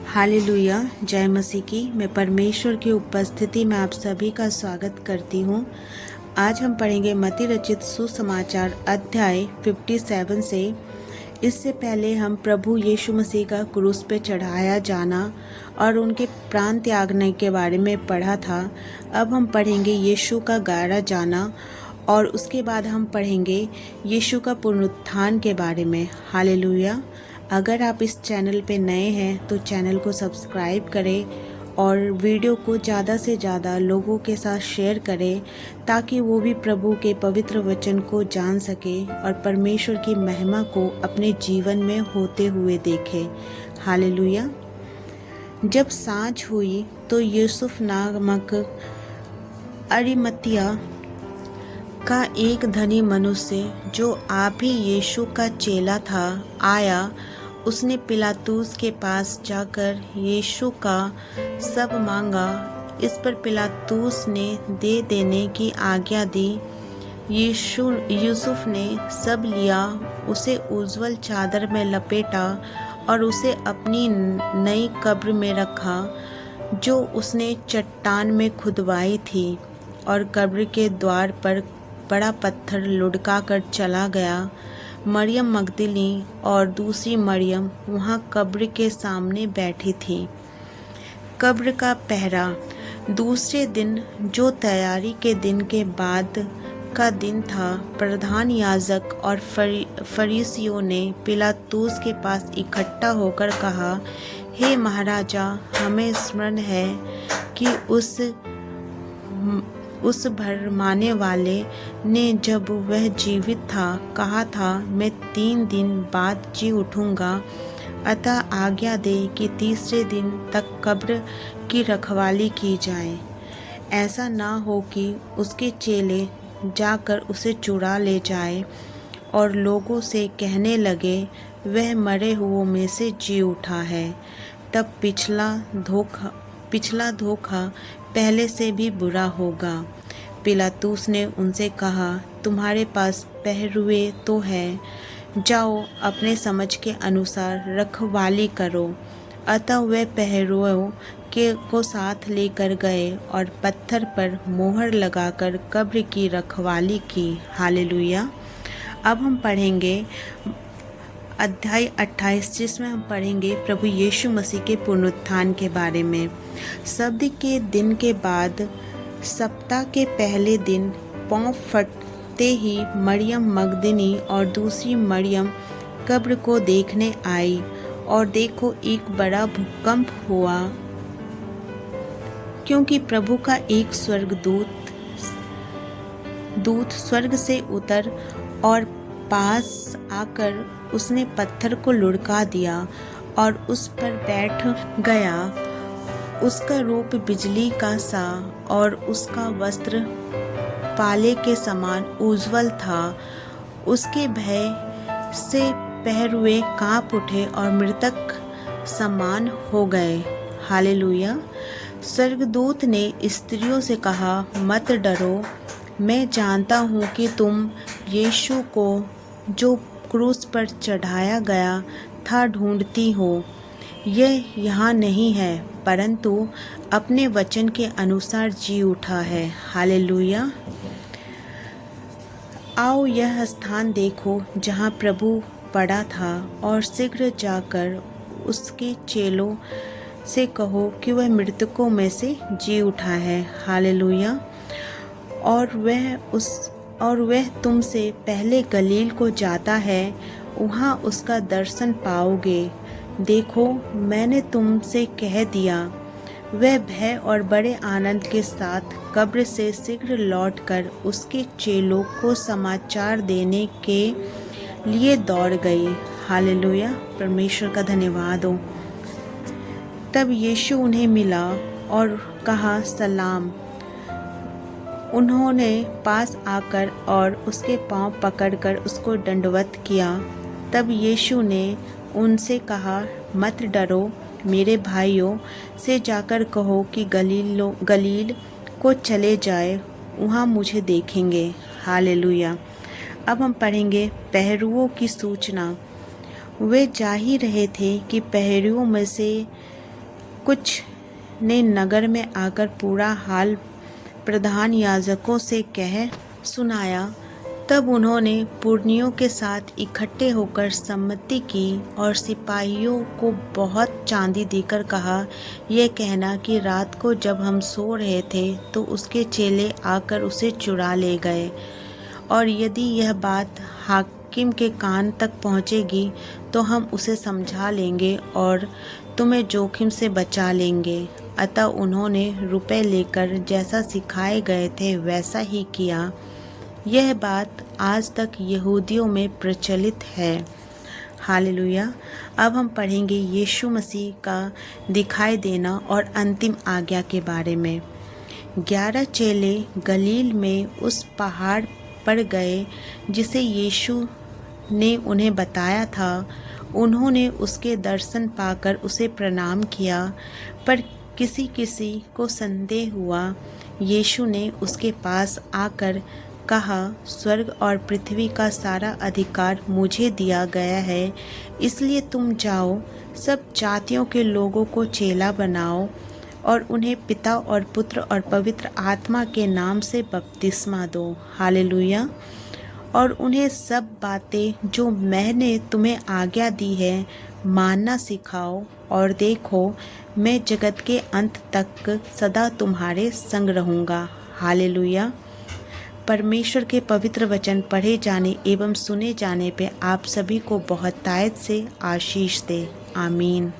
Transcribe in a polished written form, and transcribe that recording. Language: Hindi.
हालेलुया। जय मसीह की। मैं परमेश्वर की उपस्थिति में आप सभी का स्वागत करती हूँ। आज हम पढ़ेंगे मत्ती रचित सुसमाचार अध्याय 57 से। इससे पहले हम प्रभु यीशु मसीह का क्रूस पे चढ़ाया जाना और उनके प्राण त्यागने के बारे में पढ़ा था। अब हम पढ़ेंगे यीशु का गाड़ा जाना और उसके बाद हम पढ़ेंगे यीशु का पुनरुत्थान के बारे में। हालेलुया। अगर आप इस चैनल पे नए हैं तो चैनल को सब्सक्राइब करें और वीडियो को ज़्यादा से ज़्यादा लोगों के साथ शेयर करें ताकि वो भी प्रभु के पवित्र वचन को जान सके और परमेश्वर की महिमा को अपने जीवन में होते हुए देखें। हालेलुया। जब सांझ हुई तो यूसुफ नामक अरिमतिया का एक धनी मनुष्य जो आप ही यीशु का चेला था आया। उसने पिलातूस के पास जाकर यीशु का सब मांगा। इस पर पिलातूस ने दे देने की आज्ञा दी। यूसुफ ने सब लिया, उसे उज्ज्वल चादर में लपेटा और उसे अपनी नई कब्र में रखा जो उसने चट्टान में खुदवाई थी, और कब्र के द्वार पर बड़ा पत्थर लुढ़का कर चला गया। मरियम मगदली और दूसरी मरियम वहाँ कब्र के सामने बैठी थी। कब्र का पहरा। दूसरे दिन, जो तैयारी के दिन के बाद का दिन था, प्रधान याजक और फरीसियों ने पिलातूस के पास इकट्ठा होकर कहा, हे महाराजा, हमें स्मरण है कि उस भरमाने वाले ने जब वह जीवित था कहा था, मैं 3 दिन बाद जी उठूंगा। अतः आज्ञा दे कि तीसरे दिन तक कब्र की रखवाली की जाए। ऐसा ना हो कि उसके चेले जाकर उसे चुरा ले जाए और लोगों से कहने लगे, वह मरे हुओं में से जी उठा है। तब पिछला धोखा पहले से भी बुरा होगा। पिलातूस ने उनसे कहा, तुम्हारे पास पहरुए तो है, जाओ अपने समझ के अनुसार रखवाली करो। अतः वे पहरुओं को साथ लेकर गए और पत्थर पर मोहर लगाकर कब्र की रखवाली की। हालेलुया। अब हम पढ़ेंगे अध्याय 28, जिसमें हम पढ़ेंगे प्रभु यीशु मसीह के पुनरुत्थान के बारे में। सब्त के दिन के बाद सप्ताह के पहले दिन पाँव फटते ही मरियम मगदली और दूसरी मरियम कब्र को देखने आई, और देखो, एक बड़ा भूकंप हुआ, क्योंकि प्रभु का एक दूत स्वर्ग से उतर और पास आकर उसने पत्थर को लुढ़का दिया और उस पर बैठ गया। उसका रूप बिजली का सा और उसका वस्त्र पाले के समान उज्ज्वल था। उसके भय से पहरुए कांप उठे और मृतक समान हो गए। हालेलुया। स्वर्गदूत ने स्त्रियों से कहा, मत डरो, मैं जानता हूँ कि तुम यीशु को जो क्रूस पर चढ़ाया गया था ढूंढती हो। यह यहाँ नहीं है, परंतु अपने वचन के अनुसार जी उठा है। हालेलुया। आओ यह स्थान देखो जहाँ प्रभु पड़ा था, और शीघ्र जाकर उसके चेलों से कहो कि वह मृतकों में से जी उठा है। हालेलुया। और वह तुमसे पहले गलील को जाता है, वहाँ उसका दर्शन पाओगे। देखो, मैंने तुमसे कह दिया। वह भय और बड़े आनंद के साथ कब्र से शीघ्र लौटकर उसके चेलों को समाचार देने के लिए दौड़ गई। हालेलुया। परमेश्वर का धन्यवाद हो। तब यीशु उन्हें मिला और कहा, सलाम। उन्होंने पास आकर और उसके पांव पकड़कर उसको दंडवत किया। तब यीशु ने उनसे कहा, मत डरो, मेरे भाइयों से जाकर कहो कि गलील को चले जाए, वहाँ मुझे देखेंगे। हालेलुया। अब हम पढ़ेंगे पहरुओं की सूचना। वे जा ही रहे थे कि पहरुओं में से कुछ ने नगर में आकर पूरा हाल प्रधान याजकों से कह सुनाया। तब उन्होंने पुरनियों के साथ इकट्ठे होकर सम्मति की और सिपाहियों को बहुत चांदी देकर कहा, यह कहना कि रात को जब हम सो रहे थे तो उसके चेले आकर उसे चुरा ले गए, और यदि यह बात हाकिम के कान तक पहुंचेगी तो हम उसे समझा लेंगे और तुम्हें जोखिम से बचा लेंगे। अतः उन्होंने रुपए लेकर जैसा सिखाए गए थे वैसा ही किया। यह बात आज तक यहूदियों में प्रचलित है। हालेलुया। अब हम पढ़ेंगे यीशु मसीह का दिखाई देना और अंतिम आज्ञा के बारे में। 11 चेले गलील में उस पहाड़ पर गए जिसे यीशु ने उन्हें बताया था। उन्होंने उसके दर्शन पाकर उसे प्रणाम किया, पर किसी किसी को संदेह हुआ। यीशु ने उसके पास आकर कहा, स्वर्ग और पृथ्वी का सारा अधिकार मुझे दिया गया है, इसलिए तुम जाओ, सब जातियों के लोगों को चेला बनाओ और उन्हें पिता और पुत्र और पवित्र आत्मा के नाम से बपतिस्मा दो। हालेलुया। और उन्हें सब बातें जो मैंने तुम्हें आज्ञा दी है मानना सिखाओ, और देखो मैं जगत के अंत तक सदा तुम्हारे संग रहूँगा। हालेलुया। परमेश्वर के पवित्र वचन पढ़े जाने एवं सुने जाने पे आप सभी को बहुतायत से आशीष दे। आमीन।